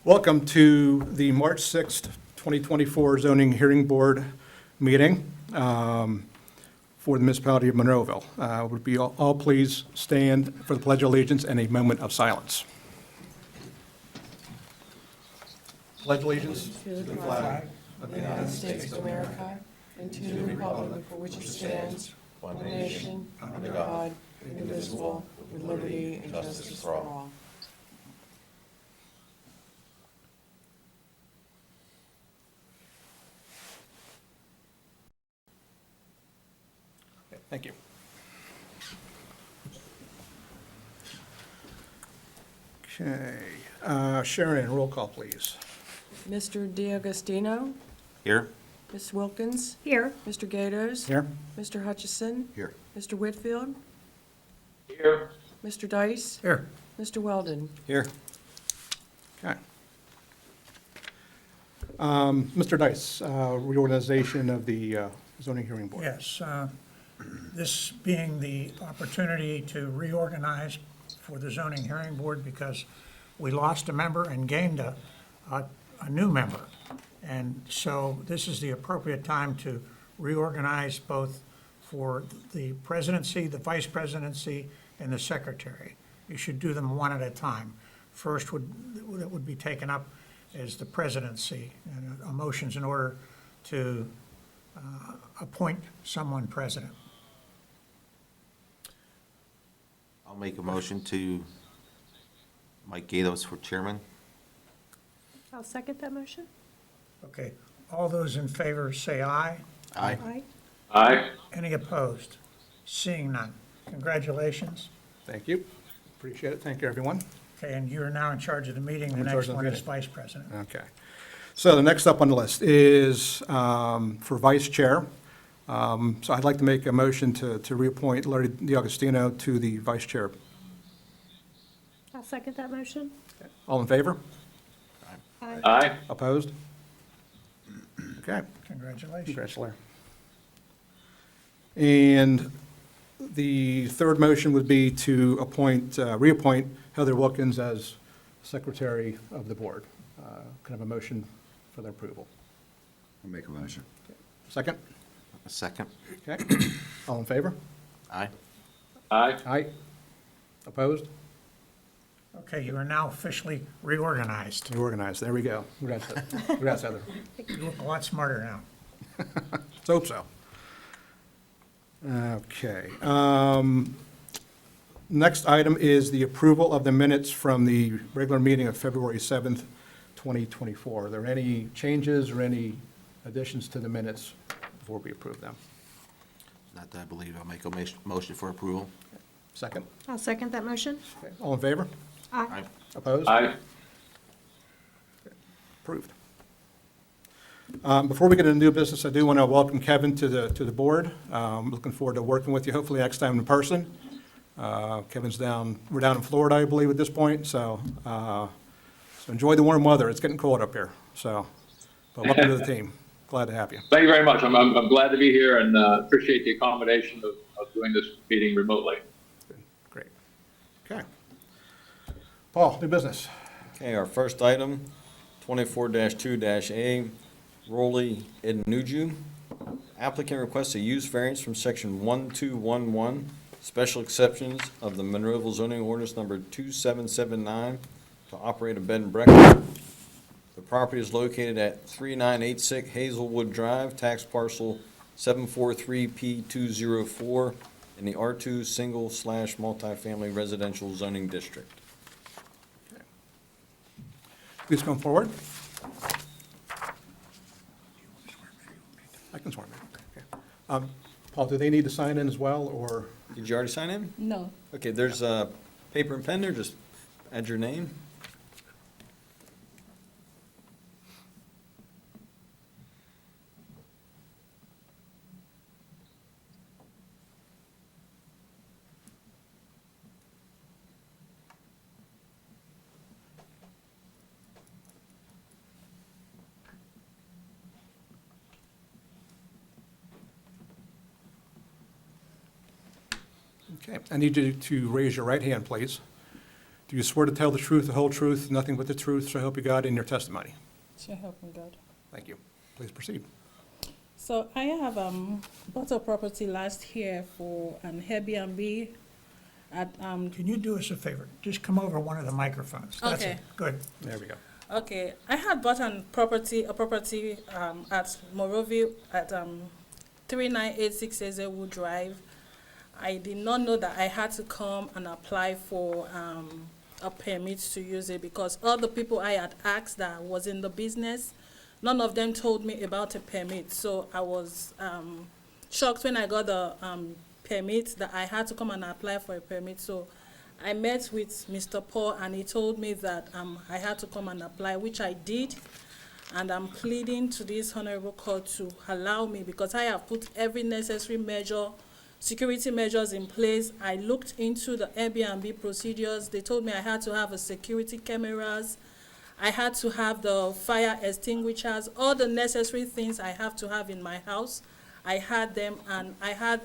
Welcome to the March 6th, 2024 Zoning Hearing Board meeting for the Municipality of Monroeville. Would be all please stand for the Pledge of Allegiance and a moment of silence. Pledge allegiance To the flag of the United States of America and to the republic for which it stands, one nation, under God, indivisible, with liberty and justice for all. Thank you. Okay, Sharon, roll call, please. Mr. D'Agostino, Here. Ms. Wilkins, Here. Mr. Gatos, Here. Mr. Hutchison, Here. Mr. Whitfield, Here. Mr. Dice, Here. Mr. Weldon. Here. Okay. Mr. Dice, reorganization of the zoning hearing board. Yes, this being the opportunity to reorganize for the zoning hearing board because we lost a member and gained a new member. And so this is the appropriate time to reorganize both for the presidency, the vice presidency, and the secretary. You should do them one at a time. First that would be taken up is the presidency, and a motion's in order to appoint someone president. I'll make a motion to Mike Gatos for chairman. I'll second that motion. Okay, all those in favor say aye. Aye. Aye. Aye. Any opposed? Seeing none. Congratulations. Thank you. Appreciate it. Thank you, everyone. Okay, and you're now in charge of the meeting. The I'm in charge next of the one is meeting. vice president. Okay. So the next up on the list is for vice chair. So I'd like to make a motion to reappoint Larry D'Agostino to the vice chair. I'll second that motion. All in favor? Aye. Aye. Opposed? Okay. Congratulations. Congrats, Larry. And the third motion would be to reappoint Heather Wilkins as secretary of the board. Kind of a motion for their approval. I'll make a motion. Second? A second. Okay. All in favor? Aye. Aye. Aye. Opposed? Okay, you are now officially reorganized. Reorganized. There we go. Congrats, Heather. You look a lot smarter now. Let's hope so. Okay. Next item is the approval of the minutes from the regular meeting of February 7th, 2024. Are there any changes or any additions to the minutes before we approve them? Not that I believe. I'll make a motion for approval. Second? I'll second that motion. Okay. All in favor? Aye. Opposed? Aye. Approved. Before we get into new business, I do want to welcome Kevin to the board. Looking forward to working with you, hopefully next time in person. Kevin's we're down in Florida, I believe, at this point, so enjoy the warm weather. It's getting cold up here, but welcome to the team. Glad to have you. Thank you very much. I'm glad to be here and appreciate the accommodation of doing this meeting remotely. Great. Okay. Paul, new business. Okay, our first item, 24-2-A, Rolly Ednuju. Applicant requests a use variance from section 1211, special exceptions of the Monroeville zoning ordinance number 2779 to operate a bed and breakfast. The property is located at 3986 Hazelwood Drive, tax parcel 743P204 in the R2 single/multifamily residential zoning district. Please come forward. I can swear. Okay. Paul, do they need to sign in as well, or? Did you already sign in? No. Okay, there's a paper and pen there, just add your name. Okay, I need you to raise your right hand, please. Do you swear to tell the truth, the whole truth, nothing but the truth, so help you God in your testimony? So help me God. Thank you. Please proceed. So I have bought a property last year for an Airbnb at Can you do us a favor? Just come over one of the microphones. That's it. Okay. Good. There we go. okay. I had bought a property at Monroeville at 3986 Hazelwood Drive. I did not know that I had to come and apply for a permit to use it because all the people I had asked that was in the business, none of them told me about a permit. So I was shocked when I got the permit that I had to come and apply for a permit. So I met with Mr. Paul and he told me that I had to come and apply, which I did. And I'm pleading to this honorable court to allow me because I have put every necessary measure, security measures in place. I looked into the Airbnb procedures. They told me I had to have a security cameras. I had to have the fire extinguishers, all the necessary things I have to have in my house. I had them, and I had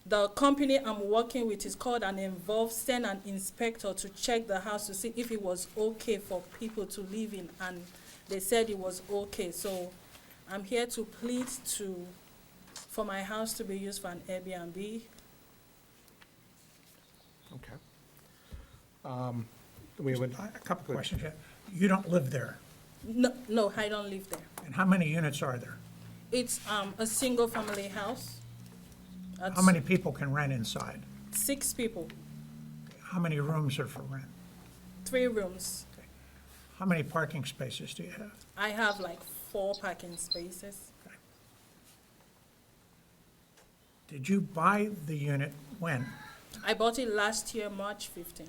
the company I'm working with is called an involved, send an inspector to check the house to see if it was okay for people to live in, and they said it was okay. So I'm here to plead for my house to be used for an Airbnb. Okay. We would, A couple questions. Yeah. You don't live there. No, I don't live there. And how many units are there? It's a single family house. How many people can rent inside? 6 people, How many rooms are for rent? 3 rooms. How many parking spaces do you have? I have like 4 parking spaces. Did you buy the unit when? I bought it last year, March 15.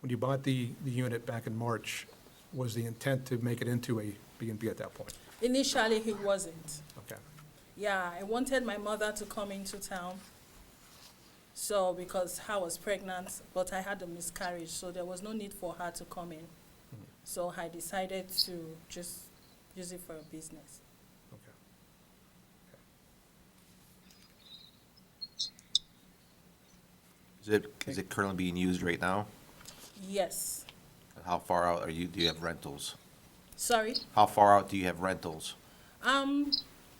when you bought the unit back in March, was the intent to make it into a B&B at that point? Initially, he wasn't. Okay. Yeah, I wanted my mother to come into town. So, because I was pregnant, but I had a miscarriage, so there was no need for her to come in. So I decided to just use it for a business. Okay. Is it currently being used right now? Yes. How far out do you have rentals? Sorry? How far out do you have rentals?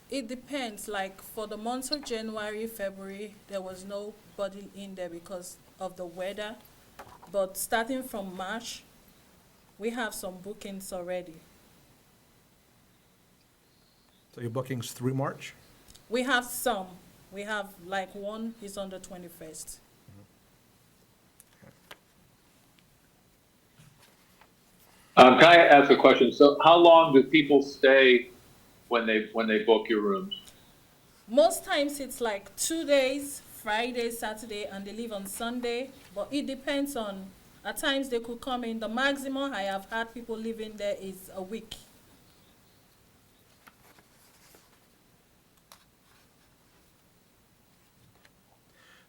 It depends. Like for the months of January, February, there was nobody in there because of the weather. But starting from March, we have some bookings already. So your bookings through March? We have some. We have like one is on the 21st. Can I ask a question? So how long do people stay when they book your rooms? Most times it's like 2 days, Friday, Saturday, and they leave on Sunday. But it depends on, at times they could come in. The maximum I have had people living there is a week.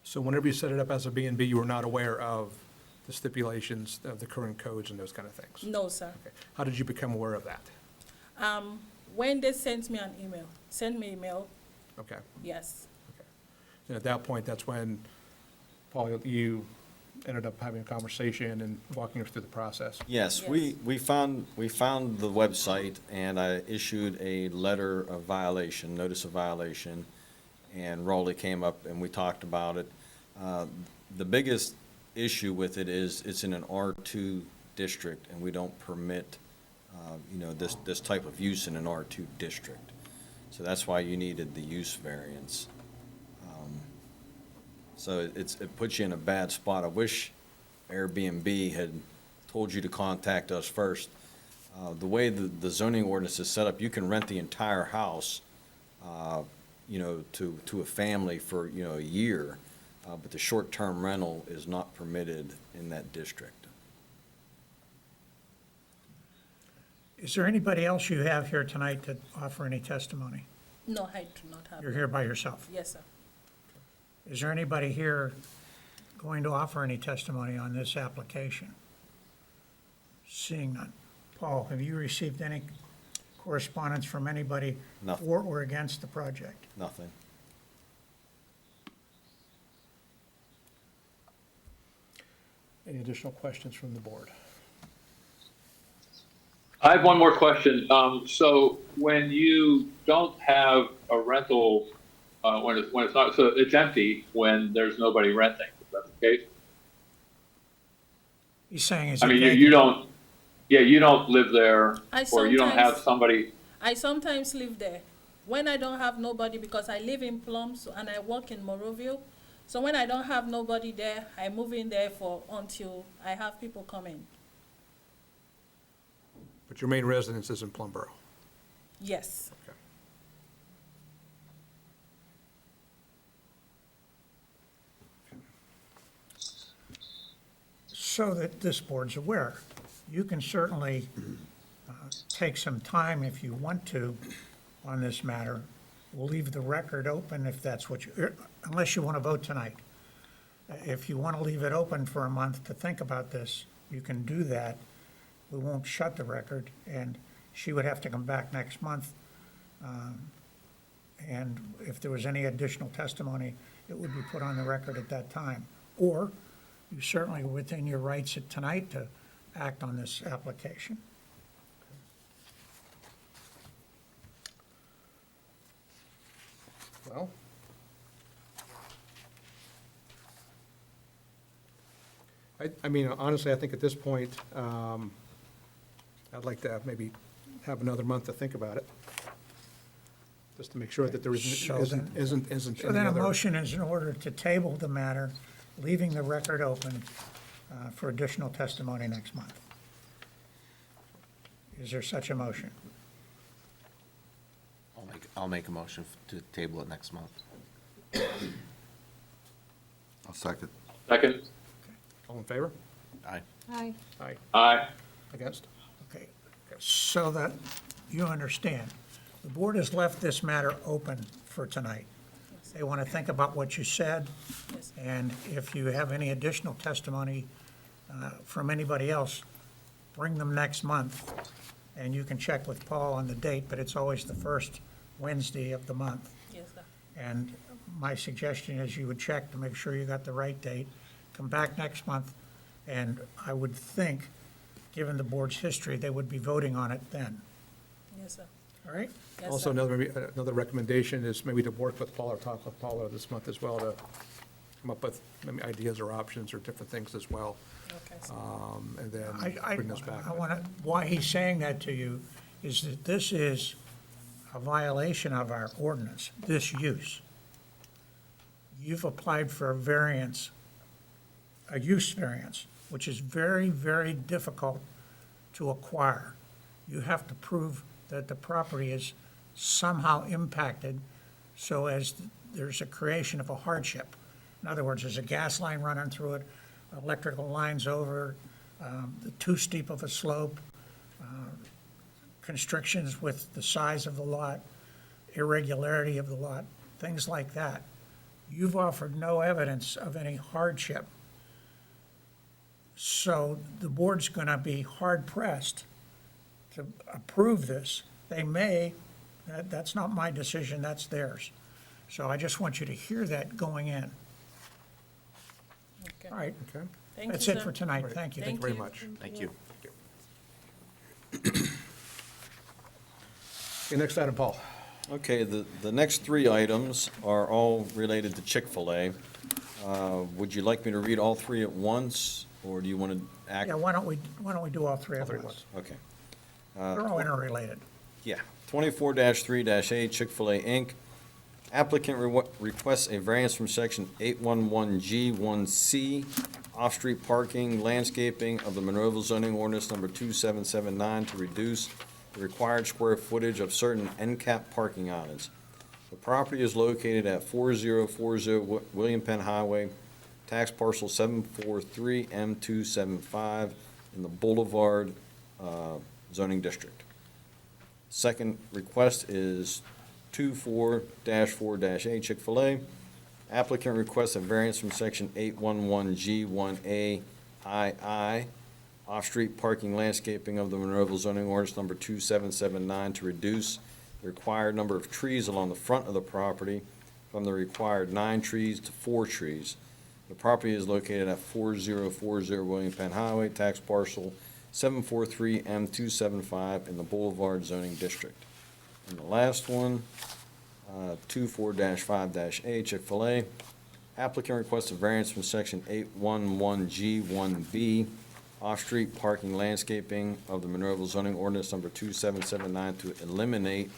So whenever you set it up as a B&B, you were not aware of the stipulations of the current codes and those kind of things? No, sir. Okay. How did you become aware of that? When they sent me an email, Okay. yes. And at that point, that's when, Paul, you ended up having a conversation and walking us through the process? Yes, Yes. we found the website, and I issued a letter of violation, notice of violation, and Raleigh came up and we talked about it. The biggest issue with it is it's in an R2 district, and we don't permit, this type of use in an R2 district. So that's why you needed the use variance. So it puts you in a bad spot. I wish Airbnb had told you to contact us first. The way the zoning ordinance is set up, you can rent the entire house, to a family for, a year, but the short-term rental is not permitted in that district. Is there anybody else you have here tonight to offer any testimony? No, I do not have. You're here by yourself. Yes, sir. Is there anybody here going to offer any testimony on this application? Seeing none. Paul, have you received any correspondence from anybody Nothing. for or against the project? Nothing. Any additional questions from the board? I have one more question. So when you don't have a rental, when it's not, so it's empty when there's nobody renting, is that the case? He's saying is I it mean, vacant? you don't, yeah, you don't live there, I or you don't have sometimes- somebody, I sometimes live there when I don't have nobody, because I live in Plums and I work in Monroeville. So when I don't have nobody there, I move in there until I have people come in. But your main residence is in Plumboro. Yes. So that this board's aware, you can certainly take some time if you want to on this matter. We'll leave the record open if that's what you, unless you want to vote tonight. If you want to leave it open for a month to think about this, you can do that. We won't shut the record, and she would have to come back next month. And if there was any additional testimony, it would be put on the record at that time. Or you certainly are within your rights at tonight to act on this application. Well, I mean, honestly, I think at this point, I'd like to maybe have another month to think about it, just to make sure that there So isn't So any then a other. motion is in order to table the matter, leaving the record open for additional testimony next month. Is there such a motion? I'll make a motion to table it next month. I'll second. second, All in favor? Aye. Aye. Aye. aye, Against? Okay, so that you understand, the board has left this matter open for tonight. They want to think about what you said, Yes. and if you have any additional testimony from anybody else, bring them next month, and you can check with Paul on the date, but it's always the first Wednesday of the month. Yes, sir. And my suggestion is you would check to make sure you got the right date, come back next month, and I would think, given the board's history, they would be voting on it then. Yes, sir. All right? Yes, Also, sir. another recommendation is maybe to work with Paul or talk with Paula this month as well to come up with maybe ideas or options or different things as well, Okay, sir. and then bring this back. I want to, why he's saying that to you is that this is a violation of our ordinance, this use. You've applied for a variance, a use variance, which is very, very difficult to acquire. You have to prove that the property is somehow impacted so as there's a creation of a hardship. In other words, there's a gas line running through it, electrical lines over, too steep of a slope, constrictions with the size of the lot, irregularity of the lot, things like that. You've offered no evidence of any hardship. So the board's going to be hard-pressed to approve this. They may, that's not my decision, that's theirs. So I just want you to hear that going in. Okay. All right, Okay, Thank you, that's sir. it for tonight, thank you. thank you very much. Thank you. Okay, next item, Paul. Okay, the next three items are all related to Chick-fil-A. Would you like me to read all three at once, or do you want to act? Yeah, why don't we do all three All at three at once? Okay. They're all interrelated. Yeah, 24-3-A, Chick-fil-A Inc. Applicant requests a variance from section 811G1C, off-street parking, landscaping of the Monroeville zoning ordinance number 2779 to reduce the required square footage of certain end cap parking islands. The property is located at 4040 William Penn Highway, tax parcel 743M275 in the Boulevard zoning district. Second request is 24-4-A Chick-fil-A. Applicant requests a variance from section 811G1A II, off-street parking landscaping of the Monroeville zoning ordinance number 2779 to reduce the required number of trees along the front of the property from the required 9 trees to 4 trees. The property is located at 4040 William Penn Highway, tax parcel 743M275 in the Boulevard zoning district. And the last one, 24-5-A, Chick-fil-A. Applicant requests a variance from section 811G1B, off-street parking landscaping of the Monroeville zoning ordinance number 2779 to eliminate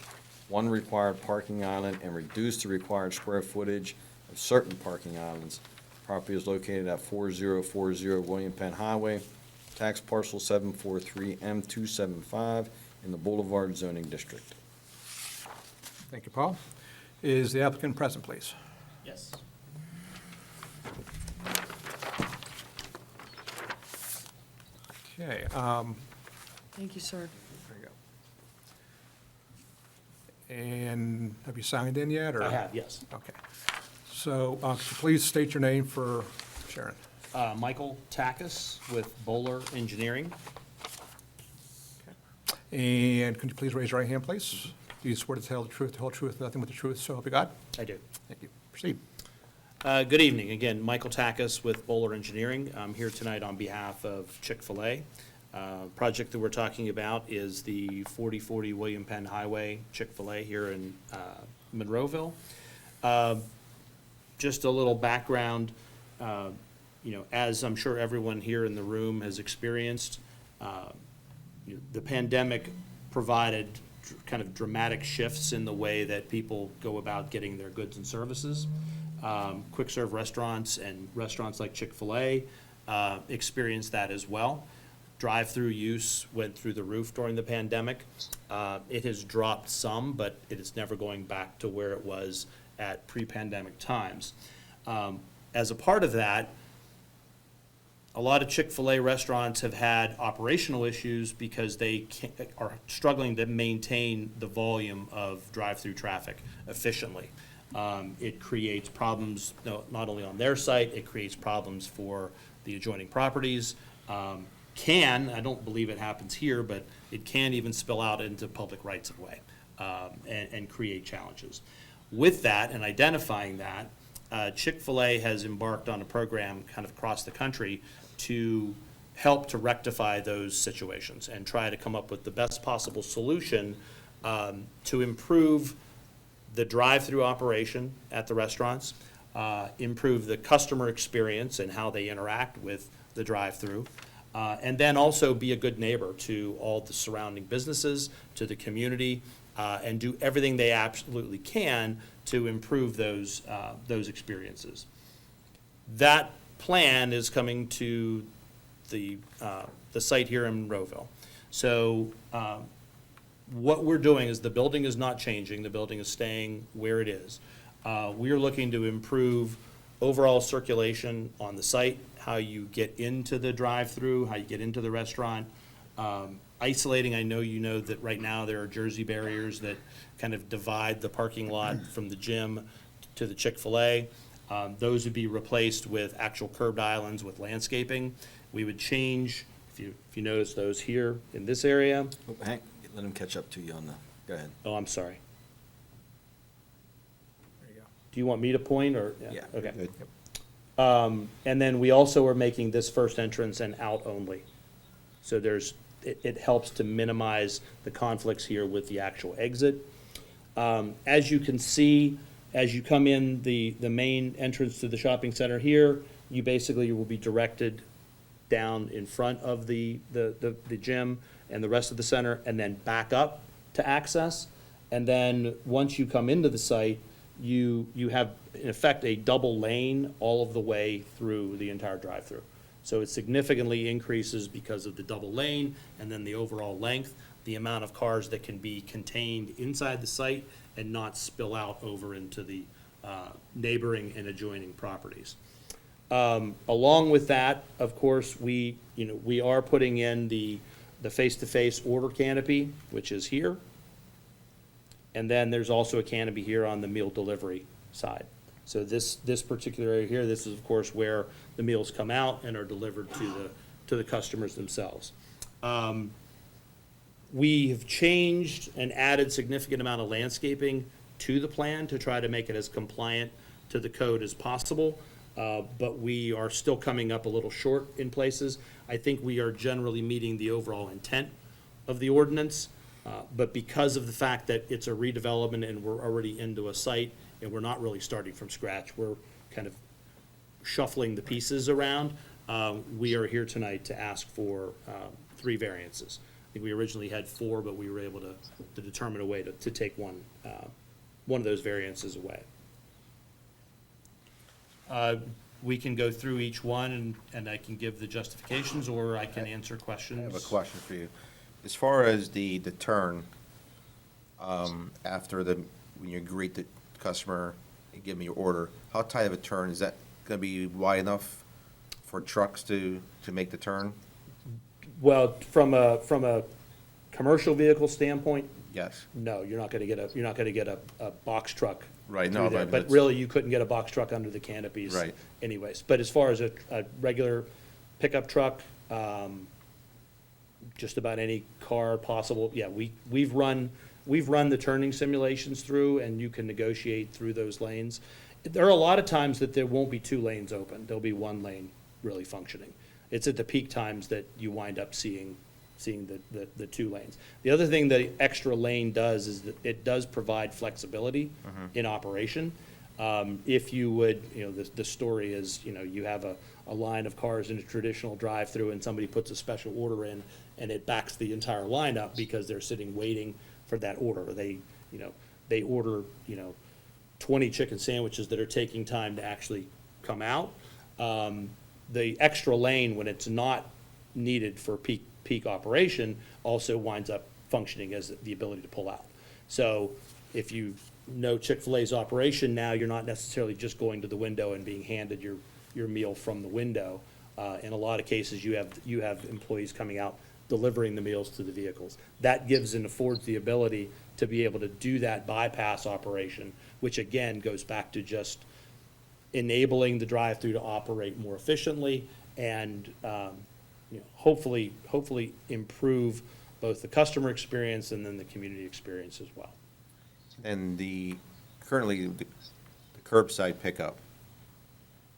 one required parking island and reduce the required square footage of certain parking islands. Property is located at 4040 William Penn Highway, tax parcel 743M275 in the Boulevard zoning district. Thank you, Paul. Is the applicant present, please? Yes. Okay, Thank you, sir. there you go. And have you signed in yet, or? I have, yes. Okay. So, could you please state your name for Sharon? Michael Takis with Bowler Engineering. And could you please raise your right hand, please? Do you swear to tell the truth, the whole truth, nothing but the truth, so help you God? I do. Thank you. Proceed. Good evening. Again, Michael Takis with Bowler Engineering. I'm here tonight on behalf of Chick-fil-A. Project that we're talking about is the 4040 William Penn Highway Chick-fil-A here in Monroeville. Just a little background, as I'm sure everyone here in the room has experienced, the pandemic provided kind of dramatic shifts in the way that people go about getting their goods and services. Quick serve restaurants and restaurants like Chick-fil-A experienced that as well. Drive-through use went through the roof during the pandemic. It has dropped some, but it is never going back to where it was at pre-pandemic times. As a part of that, a lot of Chick-fil-A restaurants have had operational issues because they are struggling to maintain the volume of drive-through traffic efficiently. It creates problems not only on their site, it creates problems for the adjoining properties. I don't believe it happens here, but it can even spill out into public rights of way and create challenges. With that and identifying that, Chick-fil-A has embarked on a program kind of across the country to help to rectify those situations and try to come up with the best possible solution to improve the drive-through operation at the restaurants, improve the customer experience and how they interact with the drive-through, and then also be a good neighbor to all the surrounding businesses, to the community, and do everything they absolutely can to improve those experiences. That plan is coming to the site here in Monroeville. So what we're doing is the building is not changing. The building is staying where it is. We are looking to improve overall circulation on the site, how you get into the drive-through, how you get into the restaurant. Isolating, I know you know that right now there are Jersey barriers that kind of divide the parking lot from the gym to the Chick-fil-A. Those would be replaced with actual curbed islands with landscaping. We would change, if you notice those here in this area. Oh, Hank, let him catch up to you on the, go ahead. Oh, I'm sorry. There you go. Do you want me to point or? Yeah. Okay. Good. And then we also are making this first entrance an out only. So it helps to minimize the conflicts here with the actual exit. As you can see, as you come in the main entrance to the shopping center here, you basically will be directed down in front of the gym and the rest of the center, and then back up to access. And then once you come into the site, you have, in effect, a double lane all of the way through the entire drive-through. So it significantly increases because of the double lane and then the overall length, the amount of cars that can be contained inside the site and not spill out over into the neighboring and adjoining properties. Along with that, of course, we are putting in the face-to-face order canopy, which is here. And then there's also a canopy here on the meal delivery side. So this particular area here, this is of course where the meals come out and are delivered to the customers themselves. We have changed and added significant amount of landscaping to the plan to try to make it as compliant to the code as possible. but we are still coming up a little short in places. I think we are generally meeting the overall intent of the ordinance, but because of the fact that it's a redevelopment and we're already into a site and we're not really starting from scratch, we're kind of shuffling the pieces around. We are here tonight to ask for 3 variances. I think we originally had 4, but we were able to determine a way to take one of those variances away. We can go through each one, and I can give the justifications, or I can answer questions. I have a question for you. As far as the turn, after when you greet the customer and give them your order, how tight of a turn? Is that gonna be wide enough for trucks to make the turn? Well, from a commercial vehicle standpoint, Yes. no, you're not gonna get a box truck. Right, through no, there. but But it's- really, you couldn't get a box truck under the canopies. Right. Anyways, but as far as a regular pickup truck, just about any car possible, yeah, we've run the turning simulations through, and you can negotiate through those lanes. There are a lot of times that there won't be 2 lanes open, there'll be 1 lane really functioning. It's at the peak times that you wind up seeing the 2 lanes. The other thing the extra lane does is that it does provide flexibility in operation. If you would, the story is, you have a line of cars in a traditional drive-through and somebody puts a special order in and it backs the entire line up because they're sitting waiting for that order. They order, 20 chicken sandwiches that are taking time to actually come out. The extra lane, when it's not needed for peak operation, also winds up functioning as the ability to pull out. So if you know Chick-fil-A's operation now, you're not necessarily just going to the window and being handed your meal from the window. In a lot of cases, you have employees coming out delivering the meals to the vehicles. That gives and affords the ability to be able to do that bypass operation, which again goes back to just enabling the drive-through to operate more efficiently and hopefully improve both the customer experience and then the community experience as well. And currently the curbside pickup,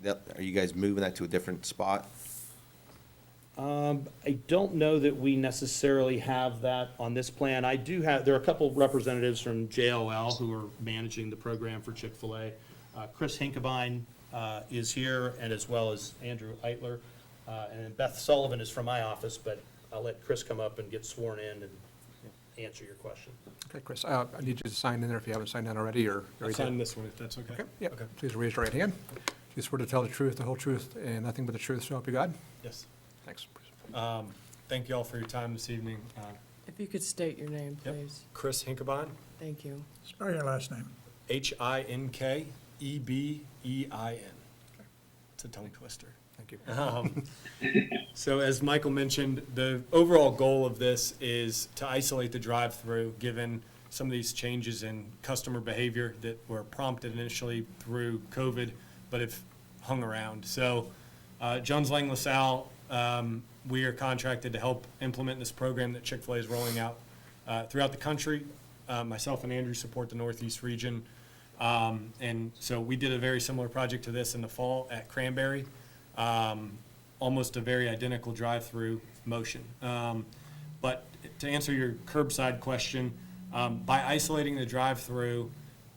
are you guys moving that to a different spot? I don't know that we necessarily have that on this plan. There are a couple representatives from JLL who are managing the program for Chick-fil-A. Chris Hinkebine is here, and as well as Andrew Eitler. And Beth Sullivan is from my office, but I'll let Chris come up and get sworn in and answer your question. Okay, Chris, I need you to sign in there if you haven't signed in already, or. I'll sign this one if that's okay. Okay, yeah. Please raise your right hand. Do you swear to tell the truth, the whole truth, and nothing but the truth, so help you God? Yes. Thanks. Thank you all for your time this evening. If you could state your name, Yep. please. Chris Hinkebine, Thank you. Spell your last name. Hinkebein. It's a tongue twister. Thank you. So as Michael mentioned, the overall goal of this is to isolate the drive-through, given some of these changes in customer behavior that were prompted initially through COVID, but have hung around. So Jones Lang LaSalle, we are contracted to help implement this program that Chick-fil-A is rolling out throughout the country. Myself and Andrew support the Northeast region. And so we did a very similar project to this in the fall at Cranberry. Almost a very identical drive-through motion. But to answer your curbside question, by isolating the drive-through,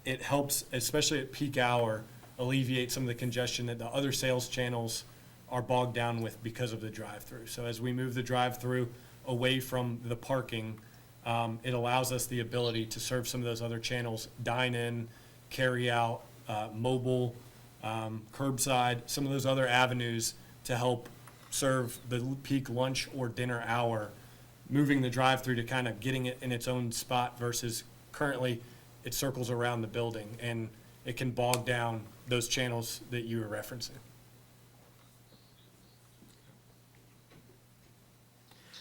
it helps, especially at peak hour, alleviate some of the congestion that the other sales channels are bogged down with because of the drive-through. So as we move the drive-through away from the parking, it allows us the ability to serve some of those other channels, dine in, carry out, mobile, curbside, some of those other avenues to help serve the peak lunch or dinner hour, moving the drive-through to kind of getting it in its own spot versus currently it circles around the building and it can bog down those channels that you were referencing.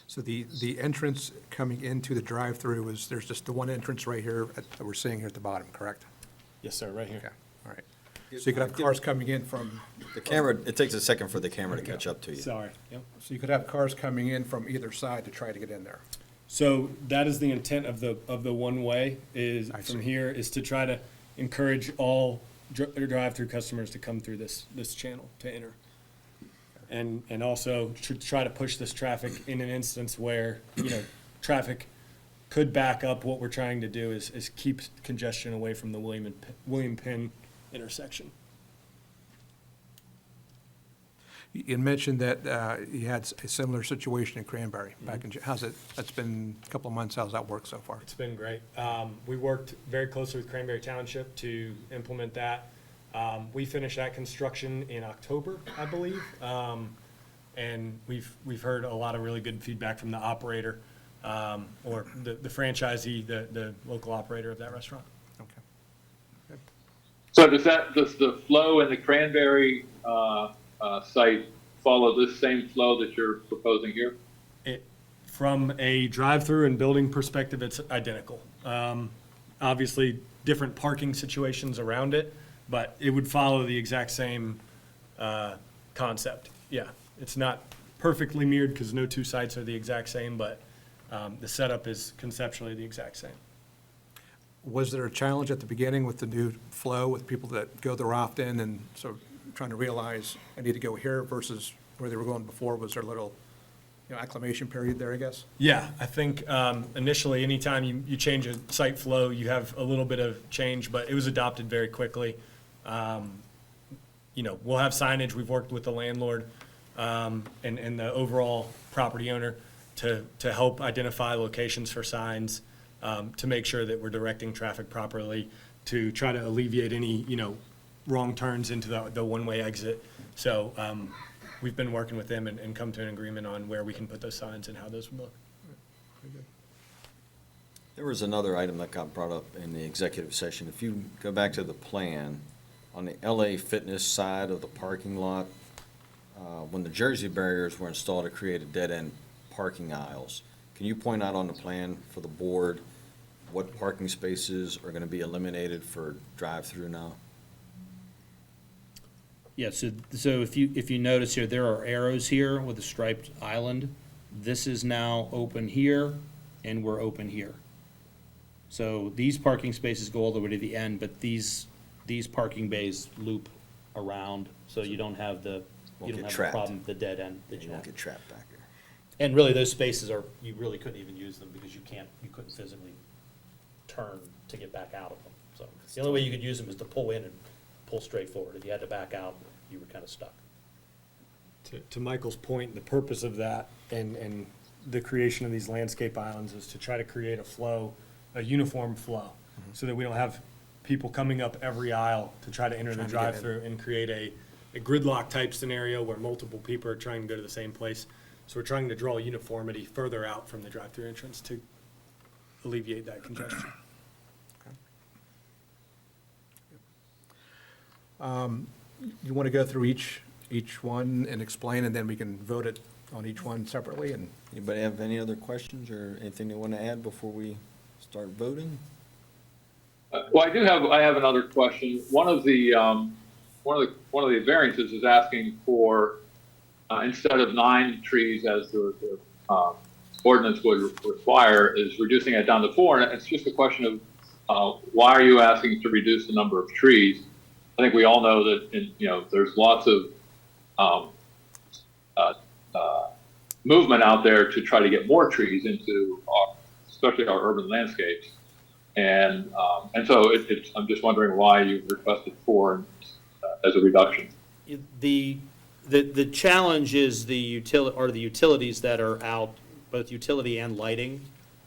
So the entrance coming into the drive-through is, there's just the one entrance right here that we're seeing here at the bottom, correct? Yes, sir, right here. Okay, all right. So you could have cars coming in from, The camera, it takes a second for the camera to catch up to you. Sorry. Yep. so you could have cars coming in from either side to try to get in there. So that is the intent of the one-way is I from see. here is to try to encourage all drive-through customers to come through this channel to enter. And also to try to push this traffic in an instance where, traffic could back up. What we're trying to do is keep congestion away from the William Penn intersection. You mentioned that you had a similar situation in Cranberry back in, that's been a couple of months, how's that work so far? It's been great. We worked very closely with Cranberry Township to implement that. We finished that construction in October, I believe. And we've heard a lot of really good feedback from the operator, or the franchisee, the local operator of that restaurant. Okay. So does the flow in the Cranberry site follow this same flow that you're proposing here? From a drive-through and building perspective, it's identical. Obviously, different parking situations around it, but it would follow the exact same concept. Yeah, it's not perfectly mirrored because no two sites are the exact same, but the setup is conceptually the exact same. Was there a challenge at the beginning with the new flow, with people that go there often and sort of trying to realize I need to go here versus where they were going before? Was there a little, acclimation period there, I guess? Yeah, I think initially, anytime you change a site flow, you have a little bit of change, but it was adopted very quickly. We'll have signage. We've worked with the landlord and the overall property owner to help identify locations for signs, to make sure that we're directing traffic properly, to try to alleviate any, wrong turns into the one-way exit. So we've been working with them and come to an agreement on where we can put those signs and how those would look. There was another item that got brought up in the executive session. If you go back to the plan, on the LA Fitness side of the parking lot, when the Jersey barriers were installed, it created dead-end parking aisles. Can you point out on the plan for the board what parking spaces are going to be eliminated for drive-through now? Yeah, so if you notice here, there are arrows here with a striped island. This is now open here, and we're open here. So these parking spaces go all the way to the end, but these parking bays loop around, so you don't have the problem with the dead end that you You won't have. get trapped back there. And really, those spaces you really couldn't even use them because you couldn't physically turn to get back out of them. So the only way you could use them is to pull in and pull straight forward. If you had to back out, you were kind of stuck. To Michael's point, the purpose of that and the creation of these landscape islands is to try to create a uniform flow, so that we don't have people coming up every aisle to try to enter the Trying to get in. drive-through and create a gridlock type scenario where multiple people are trying to go to the same place. So we're trying to draw uniformity further out from the drive-through entrance to alleviate that congestion. You want to go through each one and explain, and then we can vote it on each one separately? And Anybody have any other questions or anything they want to add before we start voting? Well, I have another question. One of the variances is asking for, instead of 9 trees as the ordinance would require, is reducing it down to 4. And it's just a question of why are you asking to reduce the number of trees? I think we all know that there's lots of movement out there to try to get more trees into especially our urban landscapes. And so I'm just wondering why you requested 4 as a reduction. The challenge is the utilities that are out, both utility and lighting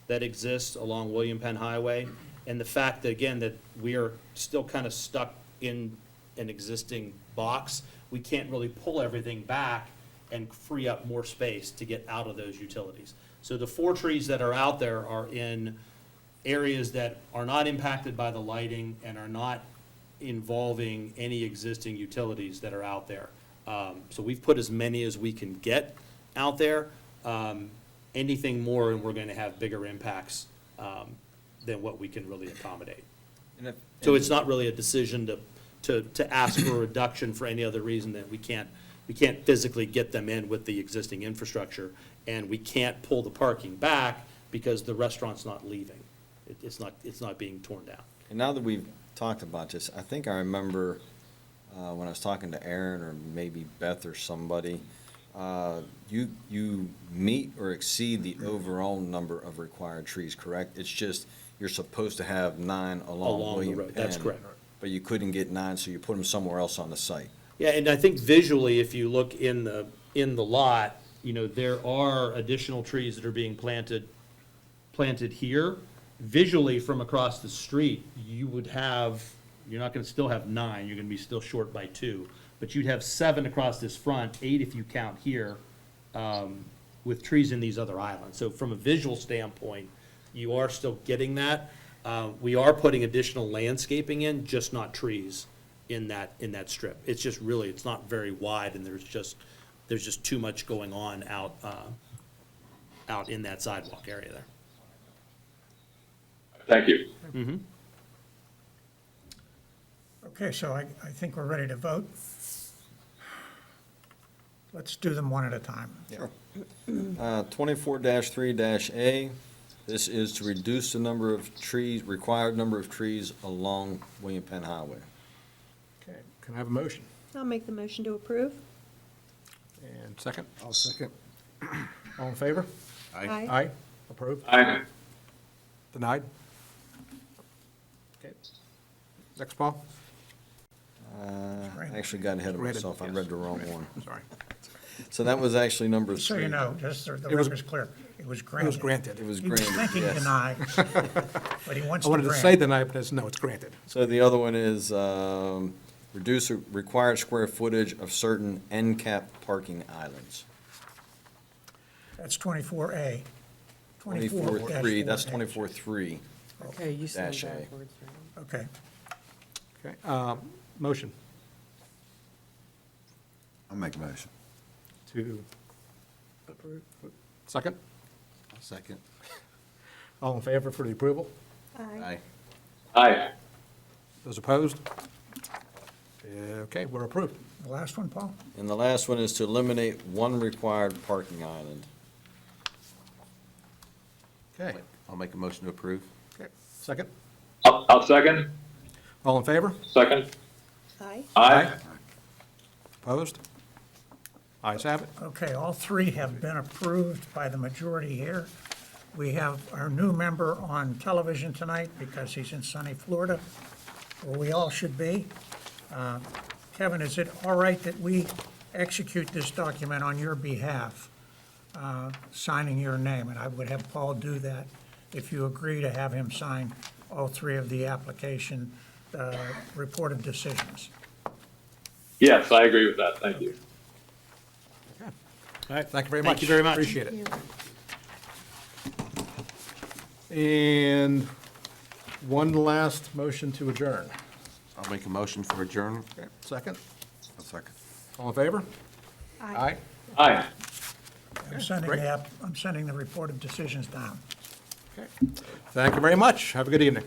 that exist along William Penn Highway, and the fact that, again, that we are still kind of stuck in an existing box. We can't really pull everything back and free up more space to get out of those utilities. So the 4 trees that are out there are in areas that are not impacted by the lighting and are not involving any existing utilities that are out there. So we've put as many as we can get out there. Anything more, and we're going to have bigger impacts than what we can really accommodate. So it's not really a decision to ask for a reduction for any other reason than we can't physically get them in with the existing infrastructure, and we can't pull the parking back because the restaurant's not leaving. It's not being torn down. And now that we've talked about this. I think I remember when I was talking to Aaron or maybe Beth or somebody, you meet or exceed the overall number of required trees, correct? It's just you're supposed to have 9 along Along the William road, that's Penn, correct. but you couldn't get 9, so you put them somewhere else on the site. Yeah, and I think visually, if you look in the lot, you know, there are additional trees that are being planted here. Visually, from across the street, you're not gonna still have 9, you're gonna be still short by 2. But you'd have 7 across this front, 8 if you count here, with trees in these other islands. So from a visual standpoint, you are still getting that. We are putting additional landscaping in, just not trees in that strip. It's just really, it's not very wide, and there's just too much going on out in that sidewalk area there. Thank you. Okay, so I think we're ready to vote. Let's do them one at a time. Sure. 24-3-A, this is to reduce the number of trees, required number of trees along William Penn Highway. Okay, can I have a motion? I'll make the motion to approve. And second? I'll second. All in favor? Aye. Aye. Approved? Aye. Denied? Okay. Next, Paul? I actually got ahead of Granted, myself, I yes. read the wrong Granted. one. Sorry. So that was actually number 3. So you know, just so the It was- record's clear, it was It granted. was granted. It was He was granted, thinking yes. deny, but he wants I to wanted to grant. say denied, but it's, no, it's granted. So the other one is reduce the required square footage of certain end cap parking islands. That's 24A. 24-3, that's 24A. 24-3. Okay, you said Dash A. backwards, right? Okay, Okay, motion I'll make a motion. to, Approve. second? I'll second. All in favor for the approval? Aye. Aye. Those opposed? Okay, we're approved. the last one, Paul? And the last one is to eliminate one required parking island. Okay, I'll make a motion to approve. okay, second? I'll second. All in favor? Second. Aye. Aye. Opposed? Ayes have it. Okay, all 3 have been approved by the majority here. We have our new member on television tonight because he's in sunny Florida, where we all should be. Kevin, is it all right that we execute this document on your behalf, signing your name? And I would have Paul do that if you agree to have him sign all 3 of the application report of decisions. Yes, I agree with that. Thank you. All right, thank you very much. Thank you very much. Appreciate it. And one last motion to adjourn. I'll make a motion for adjourn. Okay, second? I'll second. All in favor? Aye. Aye. great. I'm sending the report of decisions down. Okay. Thank you very much. Have a good evening.